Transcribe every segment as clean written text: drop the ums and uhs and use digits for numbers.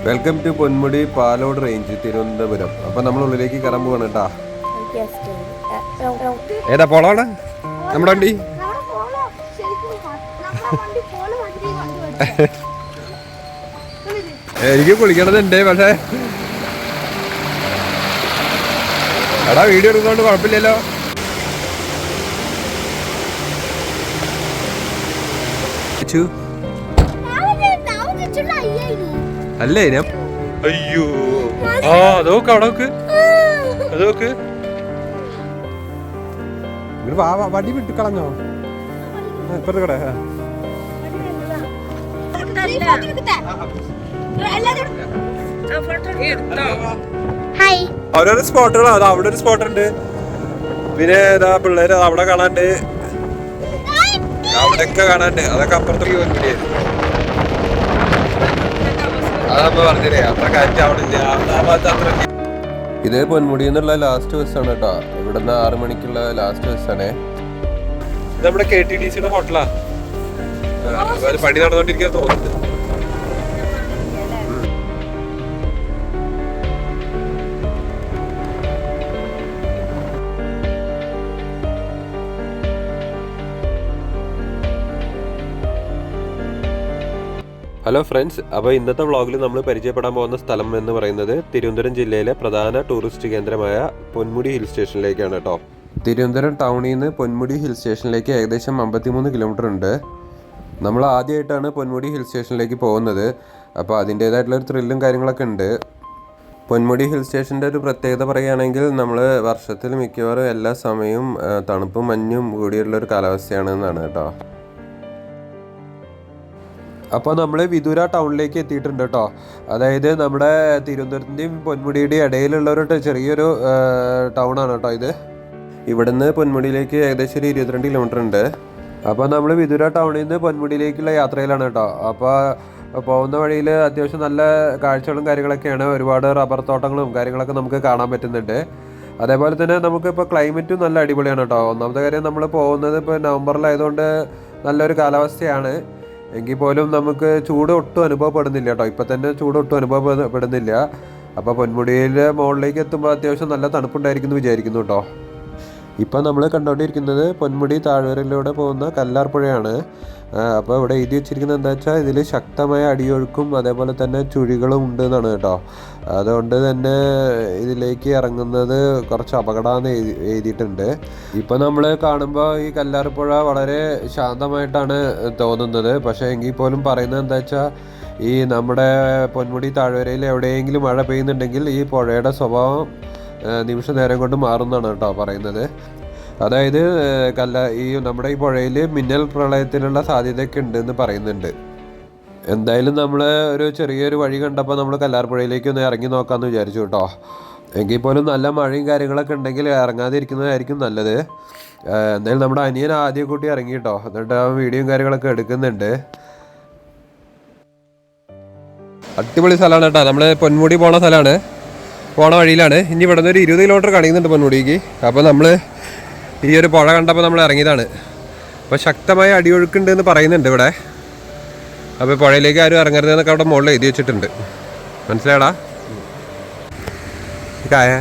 Welcome to Ponmudi Palode range Thiruvananthapuram. അപ്പൊ നമ്മൾ ഉള്ളിലേക്ക് കയറാൻ പോവാണ് കേട്ടാ. ഏതാ പോളാണ് നമ്മുടെ വണ്ടി? എനിക്ക് കുളിക്കണതുണ്ട്, പക്ഷേ എടാ വീഡിയോ എടുക്കുന്നോണ്ട് കുഴപ്പമില്ലല്ലോ. അല്ലേ ഞാൻ അയ്യോ ആ അതോക്ക് അവിടെ നോക്ക്, അതോക്ക് വടി വിട്ട് കളഞ്ഞോ ഇപ്പഴത്തെ കട. ഓരോരോ സ്പോട്ടുകളാണ്. അത് അവിടെ ഒരു സ്പോട്ട് ഉണ്ട്, പിന്നെ ഏതാ പിള്ളേര് അവിടെ കാണാണ്ട്, അവിടെയൊക്കെ കാണാണ്ട്. അതൊക്കെ അപ്പുറത്തേക്ക് പോയി അതപ്പോ പറഞ്ഞില്ലേ അത്ര കാറ്റ് അവിടെ ഇല്ല. ഇതേ പൊന്മുടി എന്നുള്ള ലാസ്റ്റ് ബസ്സാണ് കേട്ടോ. ഇവിടുന്ന് 6 മണിക്കുള്ള ലാസ്റ്റ് ബസ്സാണേ. നമ്മുടെ KTDCയുടെ ഹോട്ടലാ. പണി നടന്നുകൊണ്ടിരിക്കാൻ തോന്നുന്നുണ്ട്. ഹലോ ഫ്രണ്ട്സ്, അപ്പോൾ ഇന്നത്തെ വ്ളോഗിൽ നമ്മൾ പരിചയപ്പെടാൻ പോകുന്ന സ്ഥലം എന്ന് പറയുന്നത് തിരുവനന്തപുരം ജില്ലയിലെ പ്രധാന ടൂറിസ്റ്റ് കേന്ദ്രമായ പൊന്മുടി ഹിൽ സ്റ്റേഷനിലേക്കാണ് കേട്ടോ. തിരുവനന്തപുരം ടൗണിൽ നിന്ന് പൊന്മുടി ഹിൽ സ്റ്റേഷനിലേക്ക് ഏകദേശം 53 കിലോമീറ്റർ ഉണ്ട്. നമ്മൾ ആദ്യമായിട്ടാണ് പൊന്മുടി ഹിൽ സ്റ്റേഷനിലേക്ക് പോകുന്നത്. അപ്പോൾ അതിൻ്റേതായിട്ടുള്ളൊരു ത്രില്ലും കാര്യങ്ങളൊക്കെ ഉണ്ട്. പൊന്മുടി ഹിൽ സ്റ്റേഷൻ്റെ ഒരു പ്രത്യേകത പറയുകയാണെങ്കിൽ നമ്മൾ വർഷത്തിൽ മിക്കവാറും എല്ലാ സമയവും തണുപ്പും മഞ്ഞും കൂടിയുള്ളൊരു കാലാവസ്ഥയാണെന്നാണ് കേട്ടോ. അപ്പോൾ നമ്മൾ വിദൂര ടൗണിലേക്ക് എത്തിയിട്ടുണ്ട് കേട്ടോ. അതായത് നമ്മുടെ തിരുവനന്തപുരത്തിൻ്റെയും പൊന്മുടിയുടെയും ഇടയിലുള്ള ഒരു ചെറിയൊരു ടൗണാണ് കേട്ടോ ഇത്. ഇവിടുന്ന് പൊന്മുടിയിലേക്ക് ഏകദേശം ഒരു 22 കിലോമീറ്റർ ഉണ്ട്. അപ്പോൾ നമ്മൾ വിദൂര ടൗണിൽ നിന്ന് പൊന്മുടിയിലേക്കുള്ള യാത്രയിലാണ് കേട്ടോ. അപ്പോൾ പോകുന്ന വഴിയിൽ അത്യാവശ്യം നല്ല കാഴ്ചകളും കാര്യങ്ങളൊക്കെയാണ്. ഒരുപാട് റബ്ബർ തോട്ടങ്ങളും കാര്യങ്ങളൊക്കെ നമുക്ക് കാണാൻ പറ്റുന്നുണ്ട്. അതേപോലെ തന്നെ നമുക്കിപ്പോൾ ക്ലൈമറ്റും നല്ല അടിപൊളിയാണ് കേട്ടോ. ഒന്നാമത്തെ കാര്യം നമ്മൾ പോകുന്നത് ഇപ്പോൾ നവംബറിലായതുകൊണ്ട് നല്ലൊരു കാലാവസ്ഥയാണ്. എങ്കിൽ പോലും നമുക്ക് ചൂട് ഒട്ടും അനുഭവപ്പെടുന്നില്ല കേട്ടോ. ഇപ്പം തന്നെ ചൂട് ഒട്ടും അനുഭവപ്പെടുന്നില്ല. അപ്പോൾ പൊന്മുടിയിലെ മുകളിലേക്ക് എത്തുമ്പോൾ അത്യാവശ്യം നല്ല തണുപ്പുണ്ടായിരിക്കുന്നു വിചാരിക്കുന്നു കേട്ടോ. ഇപ്പം നമ്മൾ കണ്ടുകൊണ്ടിരിക്കുന്നത് പൊന്മുടി താഴ്വരയിലൂടെ പോകുന്ന കല്ലാർപ്പുഴയാണ്. അപ്പോൾ ഇവിടെ എഴുതി വെച്ചിരിക്കുന്നത് എന്താ വെച്ചാൽ ഇതിൽ ശക്തമായ അടിയൊഴുക്കും അതേപോലെ തന്നെ ചുഴികളും ഉണ്ട് എന്നാണ് കേട്ടോ. അതുകൊണ്ട് തന്നെ ഇതിലേക്ക് ഇറങ്ങുന്നത് കുറച്ച് അപകടമാണെന്ന് എഴുതിയിട്ടുണ്ട്. ഇപ്പം നമ്മൾ കാണുമ്പോൾ ഈ കല്ലാർപ്പുഴ വളരെ ശാന്തമായിട്ടാണ് തോന്നുന്നത്. പക്ഷേ എങ്കിൽ പോലും പറയുന്നത് എന്താ വെച്ചാൽ ഈ നമ്മുടെ പൊന്മുടി താഴ്വരയിൽ എവിടെയെങ്കിലും മഴ പെയ്യുന്നുണ്ടെങ്കിൽ ഈ പുഴയുടെ സ്വഭാവം നിമിഷ നേരം കൊണ്ട് മാറുന്നതാണ് കേട്ടോ പറയുന്നത്. അതായത് ഈ നമ്മുടെ ഈ പുഴയിൽ മിന്നൽ പ്രളയത്തിനുള്ള സാധ്യതയൊക്കെ ഉണ്ടെന്ന് പറയുന്നുണ്ട്. എന്തായാലും നമ്മൾ ഒരു ചെറിയൊരു വഴി കണ്ടപ്പോൾ നമ്മൾ കല്ലാർപ്പുഴയിലേക്ക് ഒന്ന് ഇറങ്ങി നോക്കാമെന്ന് വിചാരിച്ചു കേട്ടോ. എങ്കിൽ പോലും നല്ല മഴയും കാര്യങ്ങളൊക്കെ ഉണ്ടെങ്കിൽ ഇറങ്ങാതിരിക്കുന്നതായിരിക്കും നല്ലത്. എന്തായാലും നമ്മുടെ അനിയൻ ആദ്യം കൂട്ടി ഇറങ്ങി കേട്ടോ. എന്നിട്ട് ആ വീഡിയോയും കാര്യങ്ങളൊക്കെ എടുക്കുന്നുണ്ട്. അടിപൊളി സ്ഥലമാണ് കേട്ടോ. നമ്മൾ പൊന്മുടി പോണ വഴിയിലാണ്. ഇനി ഇവിടെ നിന്ന് ഒരു 20 കിലോമീറ്റർ കാണിക്കുന്നുണ്ട് പൊന്മുടിക്ക്. അപ്പോൾ നമ്മൾ ഈ ഒരു പുഴ കണ്ടപ്പോൾ നമ്മൾ ഇറങ്ങിയതാണ്. അപ്പോൾ ശക്തമായ അടിയൊഴുക്കുണ്ട് എന്ന് പറയുന്നുണ്ട് ഇവിടെ. അപ്പോൾ പുഴയിലേക്ക് ആരും ഇറങ്ങരുതെന്നൊക്കെ അവിടെ മുകളിൽ എഴുതി വെച്ചിട്ടുണ്ട്. മനസ്സിലായടാ കായ?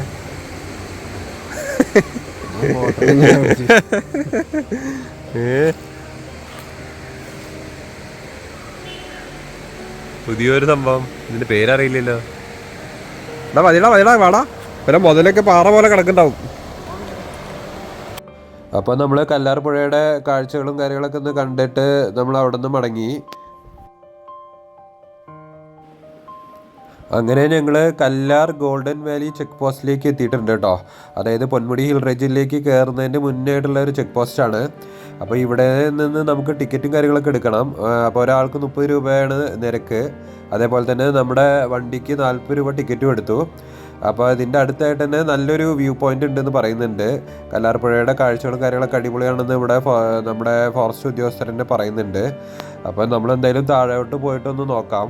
പുതിയൊരു സംഭവം, ഇതിൻ്റെ പേരറിയില്ലല്ലോ. മതിടാ വേടാ പിന്നെ മുതലൊക്കെ പാറ പോലെ കിടക്കുന്നുണ്ടാവും. അപ്പോൾ നമ്മൾ കല്ലാർപ്പുഴയുടെ കാഴ്ചകളും കാര്യങ്ങളൊക്കെ ഒന്ന് കണ്ടിട്ട് നമ്മൾ അവിടെ നിന്ന് മടങ്ങി. അങ്ങനെ ഞങ്ങൾ കല്ലാർ ഗോൾഡൻ വാലി ചെക്ക് പോസ്റ്റിലേക്ക് എത്തിയിട്ടുണ്ട് കേട്ടോ. അതായത് പൊന്മുടി ഹിൽ റേഞ്ചിലേക്ക് കയറുന്നതിൻ്റെ മുന്നായിട്ടുള്ള ഒരു ചെക്ക് പോസ്റ്റാണ്. അപ്പോൾ ഇവിടെ നിന്ന് നമുക്ക് ടിക്കറ്റും കാര്യങ്ങളൊക്കെ എടുക്കണം. അപ്പോൾ ഒരാൾക്ക് 30 രൂപയാണ് നിരക്ക്. അതേപോലെ തന്നെ നമ്മുടെ വണ്ടിക്ക് 40 രൂപ ടിക്കറ്റും എടുത്തു. അപ്പോൾ ഇതിൻ്റെ അടുത്തായിട്ട് തന്നെ നല്ലൊരു വ്യൂ പോയിൻ്റ് ഉണ്ടെന്ന് പറയുന്നുണ്ട്. കല്ലാർപ്പുഴയുടെ കാഴ്ചകളും കാര്യങ്ങളൊക്കെ അടിപൊളിയാണെന്ന് ഇവിടെ നമ്മുടെ ഫോറസ്റ്റ് ഉദ്യോഗസ്ഥർ തന്നെ പറയുന്നുണ്ട്. അപ്പോൾ നമ്മളെന്തായാലും താഴോട്ട് പോയിട്ടൊന്ന് നോക്കാം.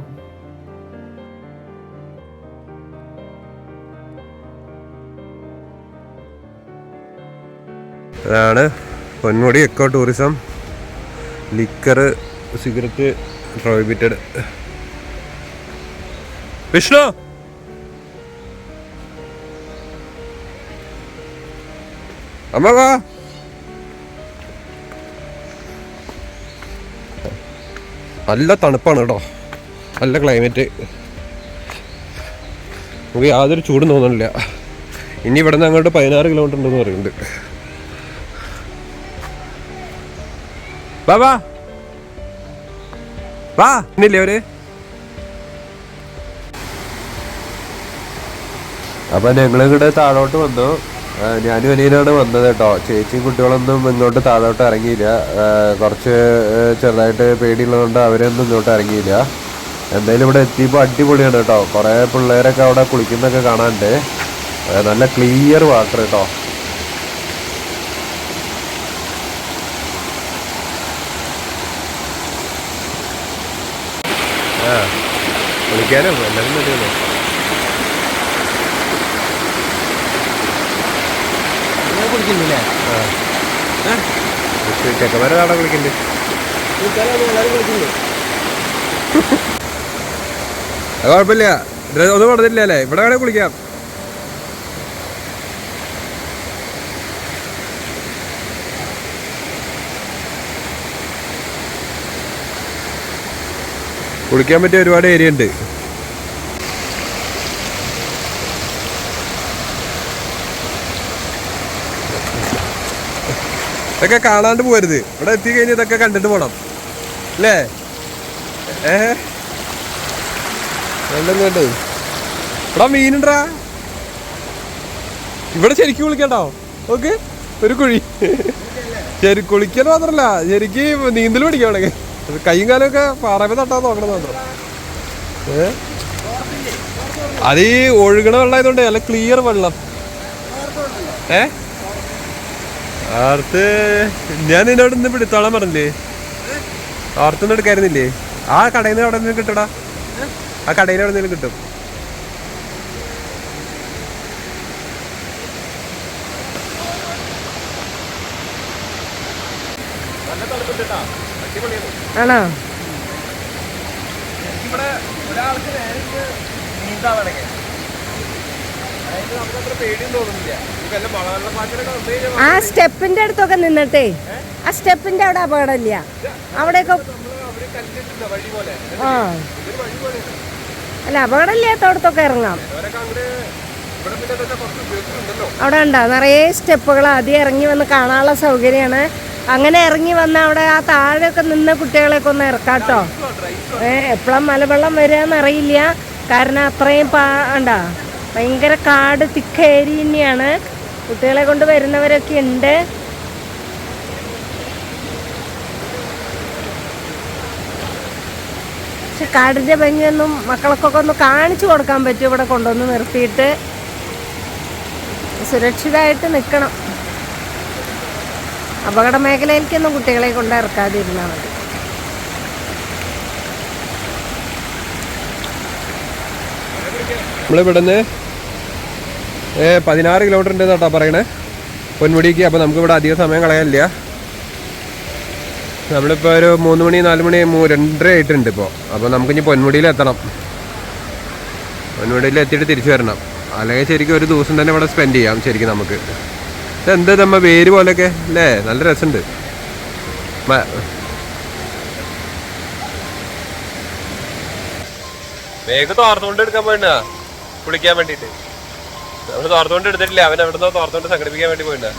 അതാണ് Ponmudi eco tourism. Liquor cigarette prohibited. Vishnu അമ്മ വാ. നല്ല തണുപ്പാണ് കേട്ടോ, നല്ല ക്ലൈമറ്റ്, നമുക്ക് യാതൊരു ചൂടും തോന്നുന്നില്ല. ഇനി ഇവിടെ നിന്ന് അങ്ങോട്ട് 16 കിലോമീറ്റർ ഉണ്ടെന്ന് പറയുന്നുണ്ട്. വാ വാ വാ, ഇന്നില്ലേ അവര്. അപ്പം ഞങ്ങളിങ്ങോട്ട് താഴോട്ട് വന്നു. ഞാനും അനിയനാണ് വന്നത് കേട്ടോ. ചേച്ചിയും കുട്ടികളൊന്നും ഇങ്ങോട്ട് താഴോട്ട് ഇറങ്ങിയില്ല. കുറച്ച് ചെറുതായിട്ട് പേടിയുള്ളതുകൊണ്ട് അവരൊന്നും ഇങ്ങോട്ട് ഇറങ്ങിയില്ല. എന്തായാലും ഇവിടെ എത്തിയപ്പോൾ അടിപൊളിയാണ് കേട്ടോ. കുറേ പിള്ളേരൊക്കെ അവിടെ കുളിക്കുന്നൊക്കെ കാണാനുണ്ട്. നല്ല ക്ലിയർ വാട്ടർ കേട്ടോ. കുളിക്കാനും എല്ലാവരും മതിയല്ലോ. കുളിക്കുന്നില്ലേ? ചെക്കന്മാരെ നാളെ കുളിക്കണ്ടേ? അത് കുഴപ്പമില്ല, ഒന്നും പറഞ്ഞില്ല അല്ലേ? ഇവിടെ വേണേ കുളിക്കാം. കുളിക്കാൻ പറ്റിയ ഒരുപാട് ഏരിയ ഉണ്ട്. ഇതൊക്കെ കാണാണ്ട് പോരുത്. ഇവിടെ എത്തിക്കഴിഞ്ഞ് ഇതൊക്കെ കണ്ടിട്ട് പോണം അല്ലേ? രണ്ടും കേട്ടേ. ഇവിടെ മീനുണ്ടാ. ഇവിടെ ശരിക്കും കുളിക്കണ്ടോ? ഓക്കെ, ഒരു കുഴി. ശരി, കുളിക്കൽ മാത്രല്ല ശരിക്ക് നീന്തൽ പഠിക്കാം. അവിടെ കൈയും കാലമൊക്കെ പാറമ തട്ടാൻ നോക്കണം മാത്രം. അത് ഈ ഒഴുകണ വെള്ളമായതുകൊണ്ട് നല്ല ക്ലിയർ വെള്ളം. ആർത്ത് ഞാൻ നിന്നോട് ഇന്ന് പിടുത്തോളാൻ പറഞ്ഞില്ലേ? ആർത്തൊന്നും എടുക്കായിരുന്നില്ലേ? ആ കടയിൽ നിന്ന് അവിടെ നിന്ന് കിട്ടടാ. ആ കടയിൽ എവിടെ നിന്നും കിട്ടും. ആണോ? ആ സ്റ്റെപ്പിന്റെ അടുത്തൊക്കെ നിന്നിട്ടേ, ആ സ്റ്റെപ്പിന്റെ അവിടെ അപകടമില്ല. അവിടെയൊക്കെ ആ അല്ല, അപകടമില്ലാത്തടത്തൊക്കെ ഇറങ്ങാം. അവിടെ ഉണ്ടോ നിറയെ സ്റ്റെപ്പുകൾ. ആദ്യം ഇറങ്ങി വന്ന് കാണാനുള്ള സൗകര്യമാണ്. അങ്ങനെ ഇറങ്ങി വന്ന അവിടെ ആ താഴെയൊക്കെ നിന്ന കുട്ടികളെയൊക്കെ ഒന്ന് ഇറക്കാട്ടോ. എപ്പോഴും മലവെള്ളം വരികയെന്നറിയില്ല. കാരണം അത്രയും ഉണ്ടാ, ഭയങ്കര കാട് തിക്ക ഏരിയ തന്നെയാണ്. കുട്ടികളെ കൊണ്ട് വരുന്നവരൊക്കെ ഉണ്ട്. പക്ഷെ കാടിൻ്റെ ഭംഗിയൊന്നും മക്കൾക്കൊക്കെ ഒന്ന് കാണിച്ചു കൊടുക്കാൻ പറ്റും. ഇവിടെ കൊണ്ടുവന്ന് നിർത്തിയിട്ട് സുരക്ഷിതമായിട്ട് നിൽക്കണം. അപകട മേഖലയിലേക്കൊന്നും കുട്ടികളെ കൊണ്ട് ഇറക്കാതിരുന്നാൽ മതി. നമ്മളിവിടുന്ന് 16 കിലോമീറ്റർ ഉണ്ട് കേട്ടോ പറയണേ പൊന്മുടിക്ക്. അപ്പോൾ നമുക്കിവിടെ അധികം സമയം കളയാനില്ല. നമ്മളിപ്പോൾ ഒരു 3 മണി 4 മണി 2:30 ആയിട്ടുണ്ട് ഇപ്പോൾ. അപ്പോൾ നമുക്കിനി പൊന്മുടിയിൽ എത്തണം. പൊന്മുടിയിൽ എത്തിയിട്ട് തിരിച്ചു വരണം. അല്ലെങ്കിൽ ശരിക്കും ഒരു ദിവസം തന്നെ ഇവിടെ സ്പെൻഡ് ചെയ്യാം ശരിക്കും നമുക്ക്. ഇതെന്ത് നമ്മ വേര് പോലെയൊക്കെ അല്ലേ? നല്ല രസമുണ്ട്. വേഗം തോർത്തുകൊണ്ട് എടുക്കാൻ പോയിട്ടാ കുളിക്കാൻ വേണ്ടിയിട്ട്. നമ്മൾ തോർത്തുകൊണ്ട് എടുത്തിട്ടില്ല, അവൻ എവിടുന്നോ തോർത്തുകൊണ്ട് സംഘടിപ്പിക്കാൻ വേണ്ടി പോയിട്ടാ.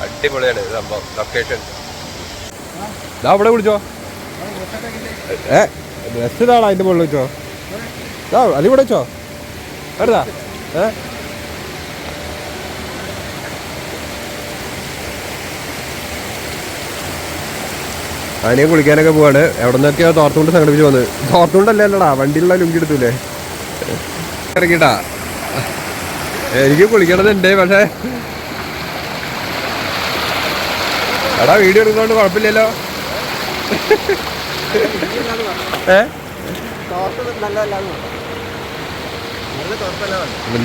അടിപൊളിയാണ് സംഭവം. ലൊക്കേഷൻ അവിടെ വിളിച്ചോ. ബസ്സിലാണ് അതിന്റെ മുകളിൽ വെച്ചോ. അല്ലെങ്കിൽ ഇവിടെ വെച്ചോ. എടുത്താ അതിനെ കുളിക്കാനൊക്കെ പോവാണ്. എവിടെ നിന്നൊക്കെയോ തോർത്തുകൊണ്ട് സംഘടിപ്പിച്ച് വന്നത്. തോർത്തുകൊണ്ടല്ലേ അല്ലടാ, വണ്ടിയിലുള്ള ലുങ്കി എടുത്തൂലേ. ഇറങ്ങിട്ടാ എനിക്ക് കുളിക്കണതുണ്ട്. പക്ഷേ എടാ വീഡിയോ എടുക്കുന്നോണ്ട് കുഴപ്പമില്ലല്ലോ.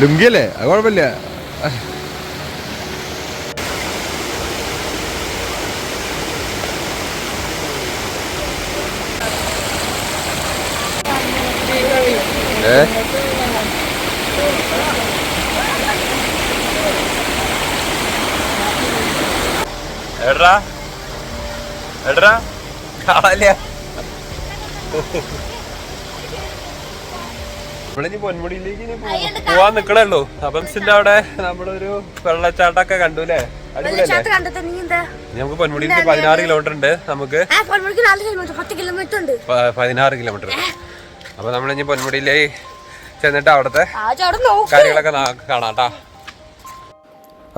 ലുങ്കിയല്ലേ, അത് കുഴപ്പമില്ല. എടാ എടാ കാണാനില്ല. നമ്മളിനി പൊന്മുടിയിലേക്ക് ഇനി പോവാൻ നിക്കണേ ഉള്ളൂ. അബംസിന്റെ അവിടെ നമ്മളൊരു വെള്ളച്ചാട്ടൊക്കെ കണ്ടുല്ലേ? അടിപൊളിയല്ലേ? നമുക്ക് പൊന്മുടിയിൽ 16 കിലോമീറ്റർ ഉണ്ട്. നമുക്ക് 16 കിലോമീറ്റർ. അപ്പൊ നമ്മളിനി പൊന്മുടിയിലേക്ക് ചെന്നിട്ട് അവിടുത്തെ കാര്യങ്ങളൊക്കെ കാണാട്ടാ.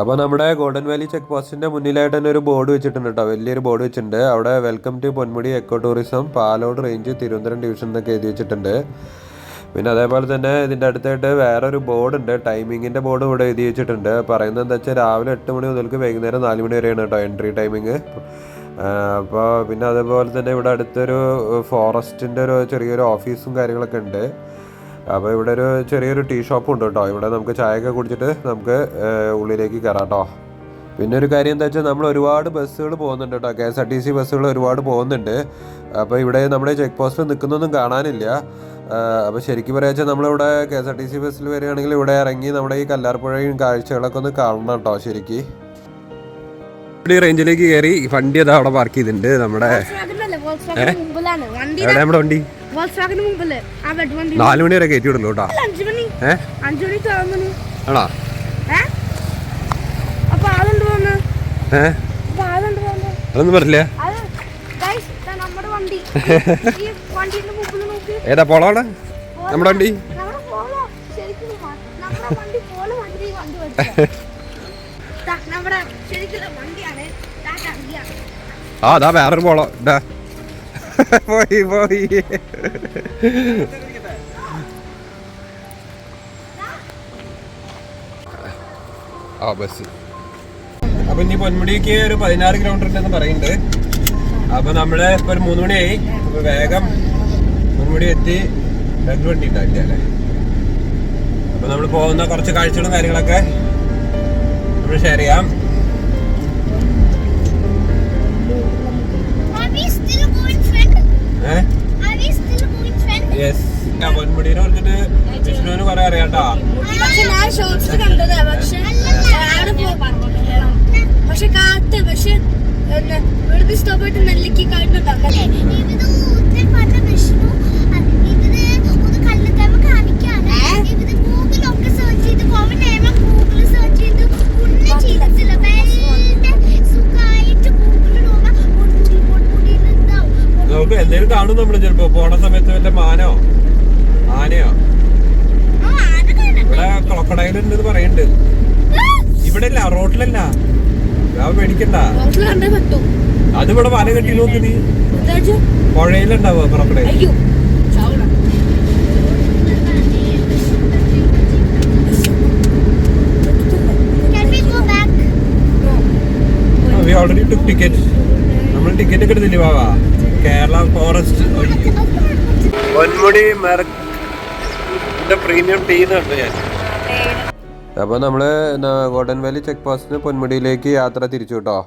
അപ്പോൾ നമ്മുടെ ഗോൾഡൻ വാലി ചെക്ക് പോസ്റ്റിൻ്റെ മുന്നിലായിട്ട് തന്നെ ഒരു ബോർഡ് വെച്ചിട്ടുണ്ട് കേട്ടോ. വലിയൊരു ബോർഡ് വെച്ചിട്ടുണ്ട്. അവിടെ welcome to Ponmudi eco tourism Palode range Thiruvananthapuram division എന്നൊക്കെ എഴുതി വെച്ചിട്ടുണ്ട്. പിന്നെ അതേപോലെ തന്നെ ഇതിൻ്റെ അടുത്തായിട്ട് വേറൊരു ബോർഡ് ഉണ്ട്, ടൈമിങ്ങിൻ്റെ ബോർഡ് ഇവിടെ എഴുതി വെച്ചിട്ടുണ്ട്. പറയുന്നത് എന്താ വെച്ചാൽ രാവിലെ 8 മണി മുതൽക്ക് വൈകുന്നേരം 4 മണി വരെയാണ് കേട്ടോ എൻട്രി ടൈമിങ്. അപ്പോൾ പിന്നെ അതേപോലെ തന്നെ ഇവിടെ അടുത്തൊരു ഫോറസ്റ്റിൻ്റെ ഒരു ചെറിയൊരു ഓഫീസും കാര്യങ്ങളൊക്കെ ഉണ്ട്. അപ്പോൾ ഇവിടെ ഒരു ചെറിയൊരു ടീ ഷോപ്പും ഉണ്ട് കേട്ടോ. ഇവിടെ നമുക്ക് ചായയൊക്കെ കുടിച്ചിട്ട് നമുക്ക് ഉള്ളിലേക്ക് കയറാം കേട്ടോ. പിന്നെ ഒരു കാര്യം എന്താ വെച്ചാൽ നമ്മൾ ഒരുപാട് ബസ്സുകൾ പോകുന്നുണ്ട് കേട്ടോ. KSRTC ബസ്സുകൾ ഒരുപാട് പോകുന്നുണ്ട്. അപ്പോൾ ഇവിടെ നമ്മുടെ ചെക്ക് പോസ്റ്റിൽ നിൽക്കുന്നൊന്നും കാണാനില്ല. അപ്പോൾ ശരിക്കും പറയാ വെച്ചാൽ നമ്മളിവിടെ KSRTC ബസ്സിൽ വരികയാണെങ്കിൽ ഇവിടെ ഇറങ്ങി നമ്മുടെ ഈ കല്ലാർപ്പുഴയും കാഴ്ചകളൊക്കെ ഒന്ന് കാണണം കേട്ടോ. ശരിക്കും ഈ റേഞ്ചിലേക്ക് കയറി വണ്ടി അതാ അവിടെ പാർക്ക് ചെയ്തിട്ടുണ്ട്. നമ്മുടെ എവിടെ നമ്മുടെ വണ്ടി 4 മണി വരെ കയറ്റി വിടുള്ളൂ കേട്ടോ. ആണോ? അതൊന്നും പറഞ്ഞില്ല. ഏതാ പോളാണ് നമ്മുടെ വണ്ടി? ആ അതാ വേറൊരു പോളോ ഇതാ പോയി പോയി. ആ ബസ്. അപ്പൊ ഇനി പൊന്മുടിക്ക് ഒരു 16 കിലോമീറ്റർ ഉണ്ടെന്ന് പറയുന്നുണ്ട്. അപ്പൊ നമ്മള് ഇപ്പൊ ഒരു 3 മണിയായി. അപ്പൊ വേഗം പൊന്മുടി എത്തി. രണ്ട് വണ്ടി ഉണ്ടാവില്ല അല്ലേ? അപ്പൊ നമ്മൾ പോകുന്ന കുറച്ച് കാഴ്ചകളും കാര്യങ്ങളൊക്കെ നമ്മൾ ഷെയർ ചെയ്യാം. പൊന്മുടിനെ കുറിച്ചിട്ട് വിഷ്ണുവിന് കുറെ അറിയാട്ടോ. പക്ഷെ കാട്ട് പക്ഷെ വെറുതെ സ്റ്റോപ്പായിട്ട് നെല്ലിക്ക് കാട്ടുണ്ടാവും. നമുക്ക് എന്തെങ്കിലും കാണും നമ്മള് ചിലപ്പോ പോണ സമയത്ത് വല്ല മാനോ ആനയോ. ഇവിടെ ക്രൊക്കഡൈൽ ഉണ്ടെന്ന് പറയുന്നുണ്ട്. ഇവിടെ അല്ല, റോഡിലല്ല. പേടിക്കണ്ട. അത് ഇവിടെ വല കെട്ടി നോക്ക് നീ. പുഴയിലുണ്ടാവോ ക്രൊക്കഡൈൽ? Already took ticket. നമ്മൾ ടിക്കറ്റ് ഒക്കെ എടുത്തില്ലേ ബാബാ? Kerala forest Ponmudi premium tea കണ്ടു ഞാൻ. അപ്പോൾ നമ്മൾ ഗോൾഡൻ വാലി ചെക്ക് പോസ്റ്റിന് പൊന്മുടിയിലേക്ക് യാത്ര തിരിച്ചു കേട്ടോ.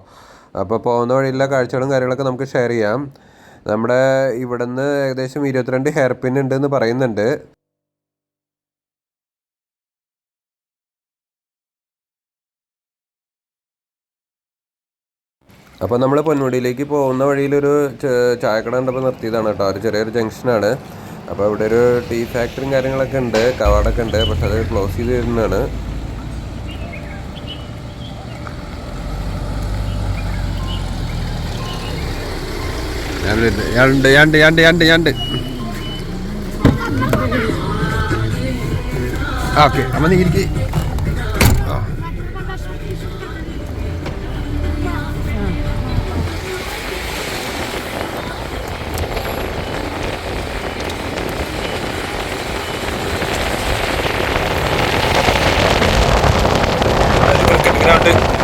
അപ്പോൾ പോകുന്ന വഴിയുള്ള കാഴ്ചകളും കാര്യങ്ങളൊക്കെ നമുക്ക് ഷെയർ ചെയ്യാം. നമ്മുടെ ഇവിടുന്ന് ഏകദേശം 22 ഹെയർ പിൻ ഉണ്ടെന്ന് പറയുന്നുണ്ട്. അപ്പോൾ നമ്മൾ പൊന്മുടിയിലേക്ക് പോകുന്ന വഴിയിലൊരു ചായക്കട കണ്ടപ്പോൾ നിർത്തിയതാണ് കേട്ടോ. ഒരു ചെറിയൊരു ജംഗ്ഷനാണ്. അപ്പോൾ ഇവിടെ ഒരു ടീ ഫാക്ടറിയും കാര്യങ്ങളൊക്കെ ഉണ്ട്, കവാടൊക്കെ ഉണ്ട്. പക്ഷെ അത് ക്ലോസ് ചെയ്ത് വരുന്നതാണ്. ഓക്കെ അമ്മ നീ ഇരിക്ക്.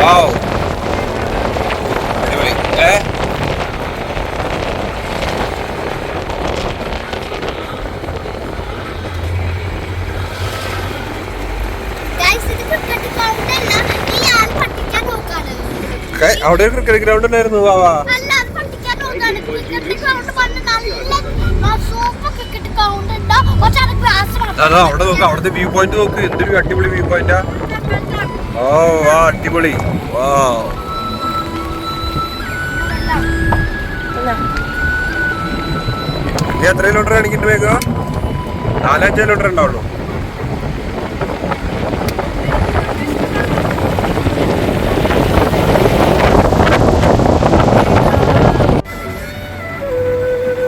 Wow. Anyway, അവിടെ ക്രിക്കറ്റ് ഗ്രൗണ്ട് ഉണ്ടായിരുന്നു. വാവാ സൂപ്പർ ക്രിക്കറ്റ് ഗ്രൗണ്ട് ഉണ്ട്. പക്ഷെ അത് ഗ്രാസ് വേണം. അതാ അവിടെ നോക്ക്, അവിടുത്തെ വ്യൂ പോയിന്റ് നോക്ക്, എന്തൊരു അടിപൊളി വ്യൂ പോയിന്റാ. ഓ വാ അടിപൊളി. വാ നീ എത്ര കിലോമീറ്റർ കാണിക്കുന്നു വേഗ? 4-5 കിലോമീറ്റർ ഉണ്ടാവുള്ളൂ.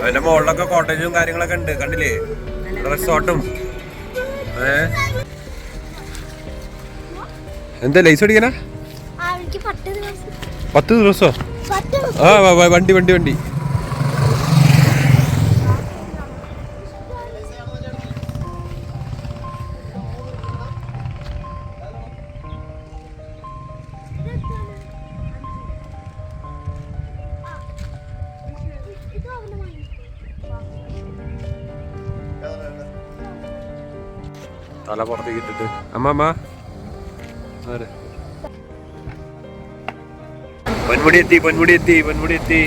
അതിന്റെ മുകളിലൊക്കെ കോട്ടേജും കാര്യങ്ങളൊക്കെ ഉണ്ട്, കണ്ടില്ലേ? റിസോർട്ടും. എന്താ ലൈസ് അടിക്കാനാ? 10 ദിവസോ? ആ വണ്ടി വണ്ടി വണ്ടി. തല പുറത്തേക്ക് ഇട്ടിട്ട് അമ്മ പൊന്മുടി എത്തി, പൊന്മുടി എത്തി, പൊന്മുടി എത്തി.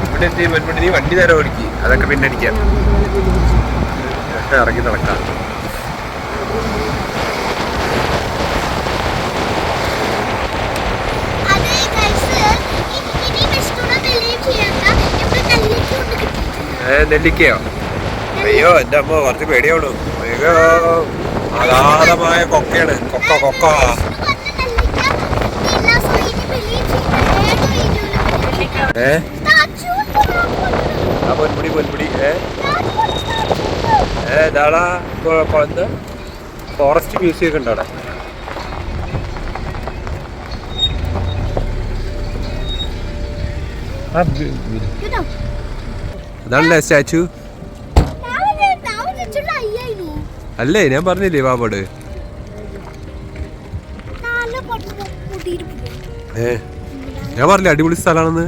ഇവിടെ എത്തി പൊന്മുടി. നീ വണ്ടി നേരെ ഓടിക്കി, അതൊക്കെ പിന്നെ അടിക്കാം, ഇറങ്ങി നടക്കാം. നെല്ലിക്കയോ? അയ്യോ എന്റെ അമ്മ കുറച്ച് പേടിയാവണു. അയ്യോ അഗാധമായ കൊക്കയാണ്, കൊക്ക. പൊന്മുടി പൊന്മുടി. ഇതാടാ എന്താ ഫോറസ്റ്റ് മ്യൂസിയം ഒക്കെ ഉണ്ട് അവിടെ. അതാണല്ലേ സ്റ്റാച്ചു? അല്ലേ ഞാൻ പറഞ്ഞില്ലേ ബാബോട്. ഞാൻ പറഞ്ഞില്ലേ അടിപൊളി സ്ഥലമാണെന്ന്.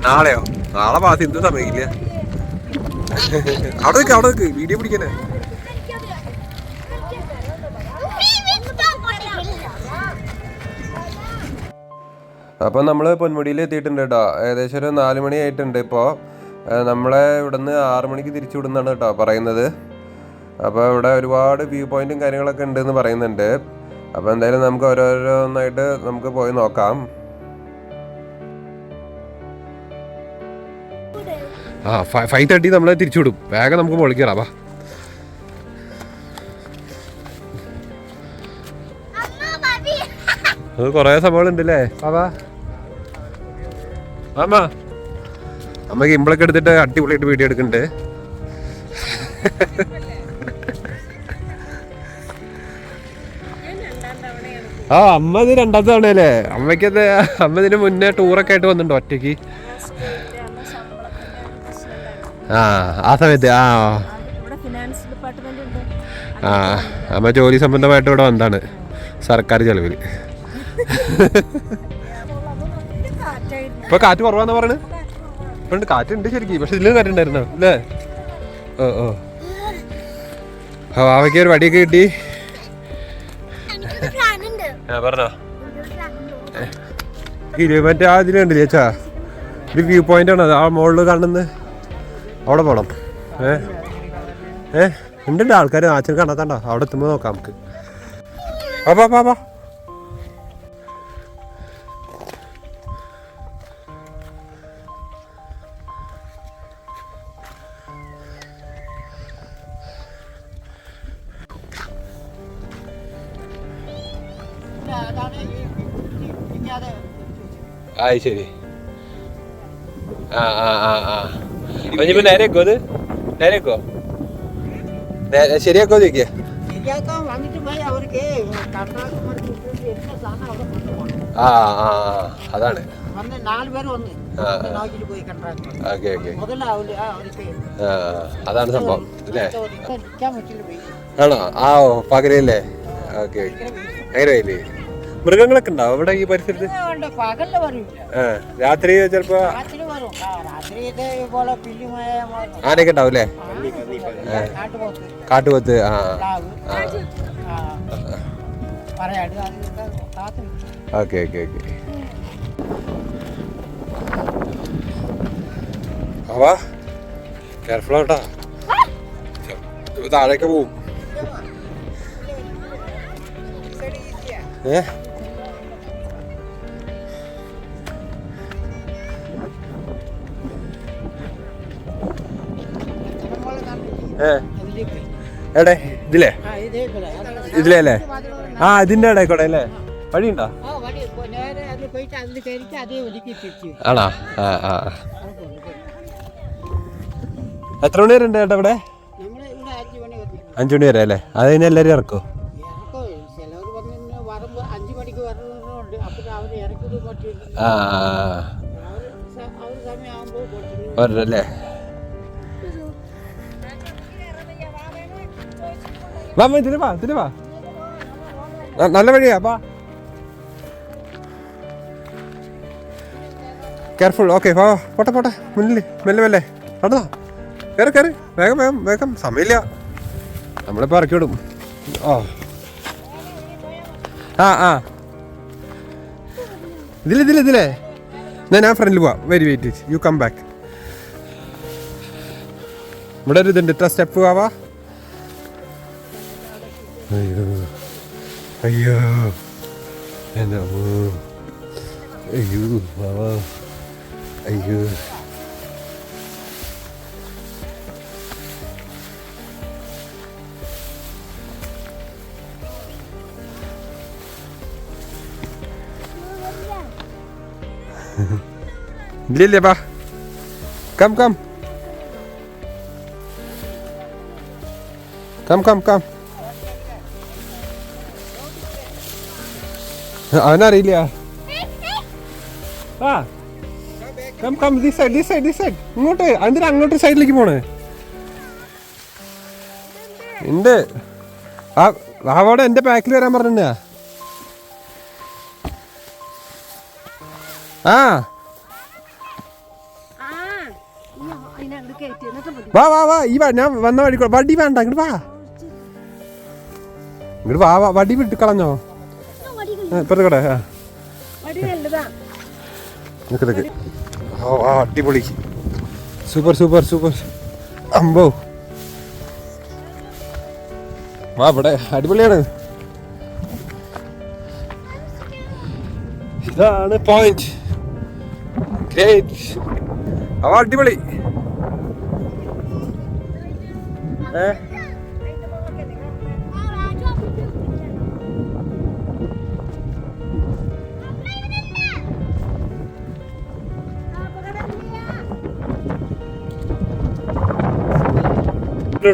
നാളെയോ? നാളെ പാസ് എന്ത് സമയമില്ല. അവിടെ നിൽക്ക് വീഡിയോ പിടിക്കാനേ. അപ്പോൾ നമ്മൾ പൊന്മുടിയിൽ എത്തിയിട്ടുണ്ട് കേട്ടോ. ഏകദേശം ഒരു 4 മണി ആയിട്ടുണ്ട് ഇപ്പോൾ. നമ്മളെ ഇവിടുന്ന് 6 മണിക്ക് തിരിച്ചു വിടുന്നതാണ് കേട്ടോ പറയുന്നത്. അപ്പോൾ ഇവിടെ ഒരുപാട് വ്യൂ പോയിന്റും കാര്യങ്ങളൊക്കെ ഉണ്ടെന്ന് പറയുന്നുണ്ട്. അപ്പോൾ എന്തായാലും നമുക്ക് ഓരോരോന്നായിട്ട് നമുക്ക് പോയി നോക്കാം. 5:30 നമ്മളെ തിരിച്ചു വിടും. വേഗം നമുക്ക് മുകളിൽ കയറാം. അത് കുറേ സംഭവങ്ങളുണ്ട് അല്ലേ ബാബാ? അമ്മ ഗിംബിളൊക്കെ എടുത്തിട്ട് അടിപൊളിയായിട്ട് വീഡിയോ എടുക്കുന്നുണ്ട്. അമ്മ ഇത് 2ാമത്തെ തവണയല്ലേ? അമ്മയ്ക്കത് അമ്മ ഇതിന് മുന്നേ ടൂറൊക്കെ ആയിട്ട് വന്നിട്ടുണ്ടോ ഒറ്റയ്ക്ക്? ആ സമയത്ത് അമ്മ ജോലി സംബന്ധമായിട്ട് ഇവിടെ വന്നതാണ്, സർക്കാർ ചെലവിൽ. ഇപ്പൊ കാറ്റ് കുറവാന്ന് പറയണ്. ഇപ്പൊ കാറ്റുണ്ട് ശരിക്കും, പക്ഷെ ഇതിലും കാറ്റുണ്ടായിരുന്നോ അല്ലേ? അവയ്ക്ക് ഒരു വടിയൊക്കെ കിട്ടി. പറഞ്ഞോ മറ്റേ ആ ഇതിൽ കണ്ടില്ലേ ചേച്ചാ, ഒരു വ്യൂ പോയിന്റ് ആണ് ആ മുകളിൽ കാണുന്നത്. അവിടെ പോണം. ഉണ്ട് ആൾക്കാർ ആച്ചൻ കാണാത്തണ്ടോ? അവിടെ എത്തുമ്പോൾ നോക്കാം നമുക്ക്. പാ ശരി. ഇനിയിപ്പോ നേരെക്കോ? അത് നേരെക്കോ? ശരിയാക്കോ ചോദിക്കേ? അതാണ്. അതാണ് സംഭവം അല്ലേ? ആണോ? പകരല്ലേ? ഓക്കെ. അങ്ങനെ മൃഗങ്ങളൊക്കെ ഉണ്ടാവും ഇവിടെ ഈ പരിസരത്ത്? രാത്രി ചിലപ്പോ ആനയൊക്കെ ഉണ്ടാവും അല്ലേ? കാട്ടുപോത്ത്. Okay okay okay. വാ കെയർഫുൾ ആവട്ടാ, താഴേക്ക് പോവും. എടെ ഇതിലേ ഇതിലേ അല്ലേ? ആ ഇതിന്റെ ഇടയിക്കോട്ടെ അല്ലേ? വഴിയുണ്ടോ? ആണോ? ആ ആ. എത്ര മണി വരെ ഉണ്ട് ചേട്ടാ ഇവിടെ? 5 മണി വരെ അല്ലേ? അത് കഴിഞ്ഞാൽ എല്ലാവരും ഇറക്കോ? ആ വരല്ലേ? വാ ഇതിന് വാ, ഇതിന് വാ, നല്ല വഴിയാ. വാ കെയർഫുൾ. ഓക്കെ വാ, പോട്ടെ പോട്ടെ, മുന്നിൽ മെല്ലെ മെല്ലെ നടന്നോ. കയറി കയറി, വേഗം വേഗം വേഗം, സമയമില്ല, നമ്മളിപ്പോൾ ഇറക്കി വിടും. ഓ ആ ആ ഇതിലേ ഞാൻ ഫ്രണ്ടിൽ പോവാം. Wait you come back. ഇവിടെ ഒരു ഇതുണ്ട്, ഇത്ര സ്റ്റെപ്പ് ആവാ. അയ്യോ അയ്യോ എൻ്റെ അമ്മോ, അയ്യോ ബാവാ, അയ്യോ. ഇല്ലേ ബാ, come come come come come. അവനറിയില്ല. ആ come come, this side this side this side. ഇങ്ങോട്ട് എന്തിനാ അങ്ങോട്ട് സൈഡിലേക്ക് പോണേ? ഉണ്ട് ആ അവിടെ എൻ്റെ ബാക്കിൽ വരാൻ പറഞ്ഞ. ആ വാ വാ വാ, ഈ ഞാൻ വന്ന വഴി വടി വേണ്ട, ഇങ്ങോട്ട് വാ, ഇങ്ങോട്ട് വാ വാ. വടി വിട്ട് കളഞ്ഞോ? ഇപ്പഴത്തെ കട. നിക്ക്. ഓ ആ അടിപൊളി, സൂപ്പർ സൂപ്പർ സൂപ്പർ. അമ്പോ വാ, ഇവിടെ അടിപൊളിയാണ്. ഇതാണ് പോയിന്റ്. ഗ്രേറ്റ്, അവ അടിപൊളി.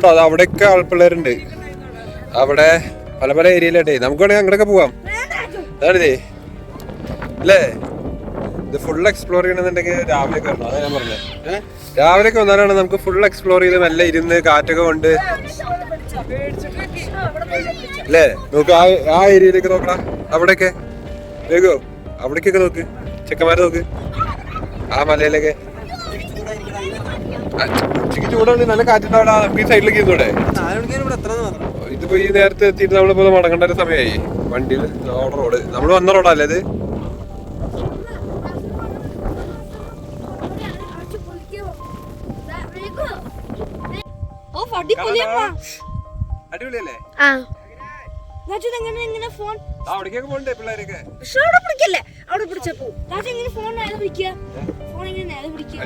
അത് അവിടെയൊക്കെ ആൾപ്പിള്ളേരുണ്ട്, അവിടെ പല പല ഏരിയയിലുണ്ടേ. നമുക്ക് വേണമെങ്കിൽ അങ്ങോട്ടൊക്കെ പോവാം. അതാണിതേ അല്ലേ? ഇത് ഫുൾ എക്സ്പ്ലോർ ചെയ്യണമെന്നുണ്ടെങ്കിൽ രാവിലെ വരണം. അതാ ഞാൻ പറഞ്ഞത്. രാവിലെയൊക്കെ വന്നാലാണ് നമുക്ക് ഫുൾ എക്സ്പ്ലോർ ചെയ്ത് മെല്ലെ ഇരുന്ന് കാറ്റൊക്കെ കൊണ്ട് അല്ലേ? നോക്ക് ആ ഏരിയയിലേക്ക് നോക്കടാ, അവിടെയൊക്കെ വേഗോ, അവിടേക്കൊക്കെ നോക്ക്, ചെക്കന്മാരെ നോക്ക്, ആ മലയിലൊക്കെ. ഉച്ചയ്ക്ക് ചൂടാണ്, നല്ല കാറ്റുണ്ടാവില്ല. നമുക്ക് ഈ സൈഡിലേക്ക് ഇരുന്നൂടെ? ഇതിപ്പോ ഈ നേരത്തെ എത്തിയിട്ട് നമ്മളിപ്പോ മടങ്ങേണ്ട ഒരു സമയമായി. വണ്ടിയിൽ റോഡ് നമ്മൾ വന്ന റോഡല്ലേ ഇത്? അടിപൊളിയല്ലേ? അവിടേക്കൊക്കെ പോണ്ടേ പിള്ളേരൊക്കെ? അവിടെ പിടിച്ചപ്പോ ഫോൺ നേരെ പിടിക്കുക, ഫോൺ എങ്ങനെ നേരെ പിടിക്കുക?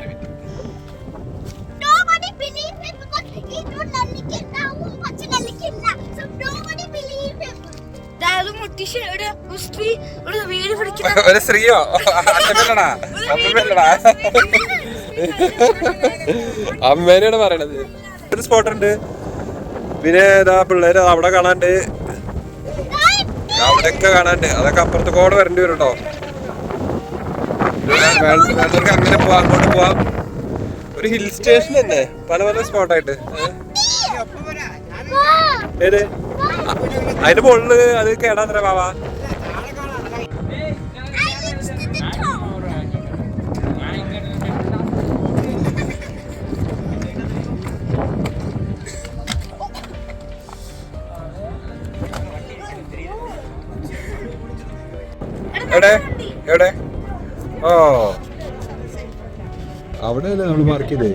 Nobody believes him because he don't നെല്ലിക്കണ്ട, പച്ച നെല്ലിക്കണ്ട. So nobody believes him. ദാരു മുട്ടിഷ് ഒരു സ്ത്രീ ഒരു വീട് പിടിക്കുന്ന ഒരു സ്ത്രീയോ? അമ്മല്ലടാ, അമ്മല്ലടാ, അമ്മേനെയാണ് പറയണത്. ഒരു സ്പോട്ട് ഉണ്ട്, പിന്നെ ഇതാ പിള്ളേര് അവിടെ കാണാണ്ട്, അവിടെയൊക്കെ കാണാണ്ട്. അതൊക്കെ അപ്പുറത്ത് കോട് വരേണ്ടി വരും കേട്ടോ. വേണ്ടവർക്ക് അങ്ങനെ പോവാം, അങ്ങോട്ട് പോവാം. ഒരു ഹിൽ സ്റ്റേഷൻ തന്നെ, പല പല സ്പോട്ടായിട്ട്. ഏത് അതിന്റെ മുകളില് അത് കേടാത്ര ബാബാ. എവിടെ എവിടെ? ഓ അവിടെയല്ലേ നമ്മൾ പാർക്ക് ചെയ്തേ.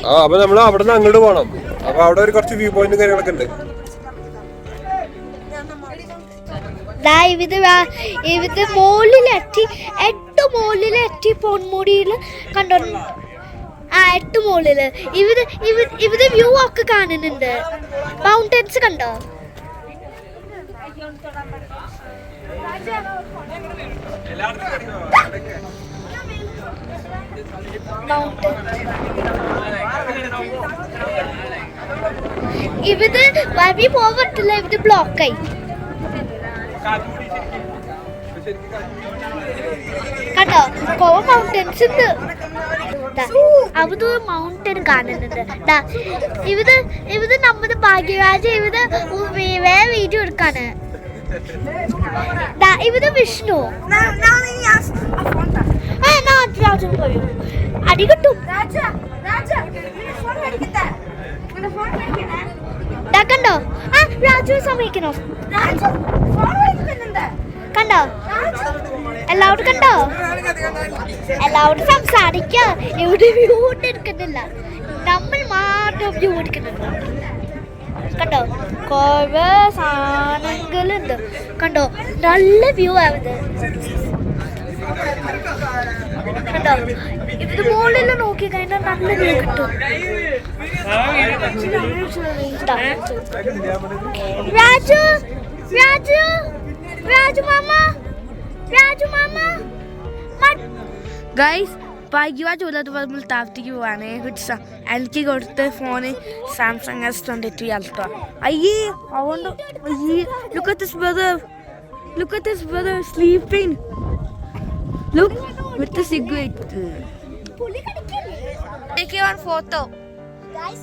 ആ അപ്പൊ നമ്മൾ അവിടെ നിന്ന് അങ്ങോട്ട് പോകണം. അപ്പൊ അവിടെ ഒരു കുറച്ച് വ്യൂ പോയിന്റും കാര്യങ്ങളൊക്കെ ഉണ്ട്. ഇത് മോളിലെത്തി 8 മോളിലെത്തി പൊന്മുടിയില് കണ്ടോ. 8 മോളില് ഇവിടെ വ്യൂ ഒക്കെ കാണുന്നുണ്ട്. മൗണ്ടൻസ് കണ്ടോ. ഇവിടെ വഴി പോകാൻ പറ്റില്ല, ഇവിടെ ബ്ലോക്കായി. കണ്ടോ കോവ മൗണ്ടൻസ് ഉണ്ട്. അവിടെ മൗണ്ടൻ കാണുന്നുണ്ട്. ഇവിടെ നമ്മുടെ ഭാഗ്യരാജ ഇവിടെ വേറെ വീഡിയോ എടുക്കാണ്. ഇവിടെ വിഷ്ണു അടി കിട്ടും. കണ്ടോ രാജു സമ്മതിക്കണോ? കണ്ടോ എല്ലാവരും കണ്ടോ? എല്ലാവരും സംസാരിക്ക. ഇവിടെ വ്യൂ എടുക്കുന്നില്ല, നമ്മൾ മാത്രം വ്യൂ എടുക്കുന്നുണ്ട്. കണ്ടോ കുറെ സാധനങ്ങളുണ്ട്. കണ്ടോ നല്ല വ്യൂ ആവുന്നത്. കണ്ടോ ഇത് മുകളിൽ നോക്കി കഴിഞ്ഞാൽ നല്ല വ്യൂ കിട്ടും. രാജു രാജു രാജു മാമ രാജു മാമ ഗൈസ് ഭാഗ്യവാജ് ഉള്ളത് താഴ്ത്തിക്ക് പോവാണ്. എനിക്ക് കൊടുത്ത ഫോണ് സാംസങ് S23 Ultra. അയ്യേ അതുകൊണ്ട് look at this brother sleeping. Look with the cigarette. Take one photo. Guys,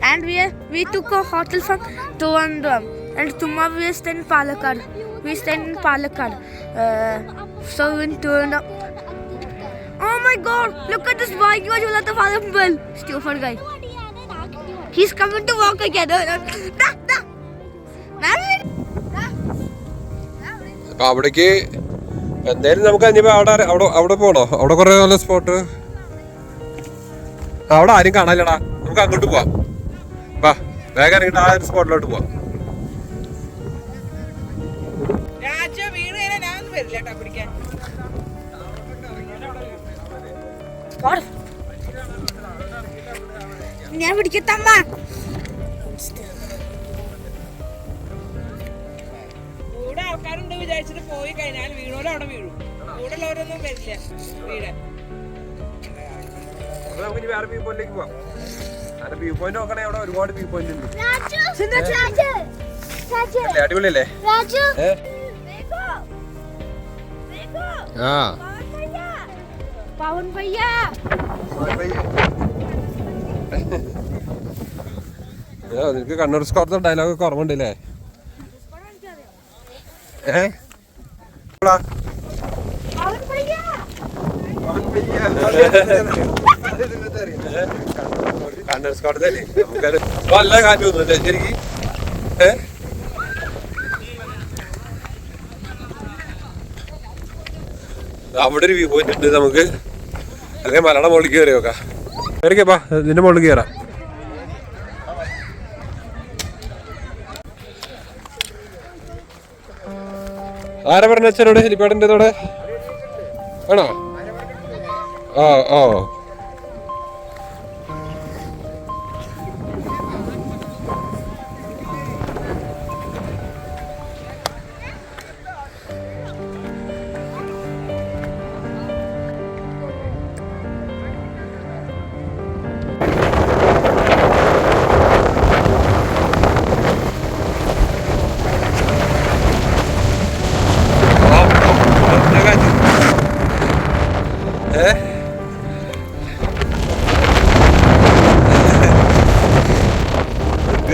and we took a hotel from Trivandrum, and tomorrow we stay in Palakkad. So in Trivandrum. Oh my God! Look at this bike. You are the father. Stupid guy. He's coming to walk again. അപ്പൊ അവിടേക്ക് എന്തായാലും നമുക്ക് അനിപ്പോ അവിടെ പോണോ? അവിടെ കുറെ നല്ല spot. അവിടെ ആരും കാണാനില്ലടാ. നമുക്ക് അങ്ങോട്ട് പോവാം. വാ വേഗം ഇറങ്ങിട്ട് ആ ഒരു സ്പോട്ടിലോട്ട് പോവാം. ഞാൻ പിടിക്കത്തമ്മ. കൂടെ ആൾക്കാരുണ്ട് വിചാരിച്ചിട്ട് പോയി കഴിഞ്ഞാൽ വീണോലും അവിടെ വീഴും. കൂടെ ഉള്ളവരൊന്നും വരില്ല വീട്. നമുക്ക് വേറെ വ്യൂ പോയിന്റിലേക്ക് പോവാം. അത് വ്യൂ പോയിന്റ് നോക്കണേ, അവിടെ ഒരുപാട് വ്യൂ പോയിന്റ് ഉണ്ട്. അടിപൊളിയല്ലേ? ആ പവൻ ഭയ്യ നിനക്ക് കണ്ണൂർ സ്കോർത്തെ ഡയലോഗ് ഒക്കെ ഓർമ്മണ്ടല്ലേ? കണ്ണൂർ സ്കോർത്തെ നമുക്കത് നല്ല കാറ്റ് തോന്നുന്നില്ലേ ശരിക്കും? അവിടെ ഒരു വ്യൂ പോയിന്റ് ഉണ്ട്. നമുക്ക് അല്ലെങ്കിൽ മലയുടെ മുകളിൽ കയറി നോക്കാം. കയറിക്കപ്പാ, ഇതിന്റെ മുകളിൽ കയറാം. ആരാ പറഞ്ഞ അച്ഛനോട് ഹെലിപ്പാഡിന്റെ തോടെ ആണോ? ഓ ഓ